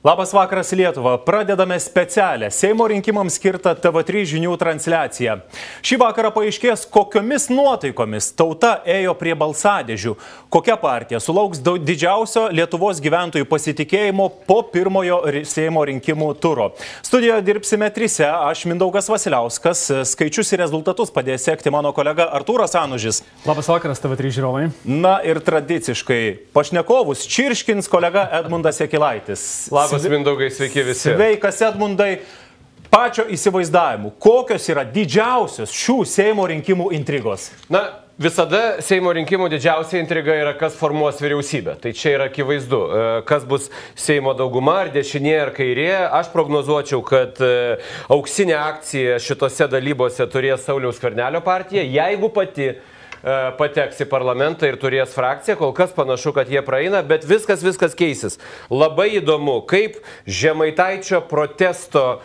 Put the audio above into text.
Labas vakaras Lietuva. Pradedame specialią Seimo rinkimams skirtą TV3 žinių transliaciją. Šį vakarą paaiškės, kokiomis nuotaikomis tauta ėjo prie balsadėžių, kokia partija sulauks didžiausio Lietuvos gyventojų pasitikėjimo po pirmojo Seimo rinkimų turo. Studijoje dirbsime trise, aš Mindaugas Vasiliauskas, skaičius ir rezultatus padės sekti mano kolega Artūras Anužis. Labas vakaras TV3 žiūrovai. Na ir tradiciškai pašnekovus čirškins kolega Edmundas Jakilaitis. Labas, Mindaugai, sveiki visi. Sveikas, Edmundai. Pačio įsivaizdavimu, kokios yra didžiausios šių Seimo rinkimų intrigos? Na, visada Seimo rinkimų didžiausia intriga yra, kas formuos vyriausybę. Tai čia yra akivaizdu. Kas bus Seimo dauguma, ar dešinė, ar kairė. Aš prognozuočiau, kad auksinė akcija šitose dalybose turės Sauliaus Skvernelio partija, jeigu pati pateks į parlamentą ir turės frakciją. Kol kas panašu, kad jie praeina, bet viskas keisis. Labai įdomu, kaip Žemaitaičio protesto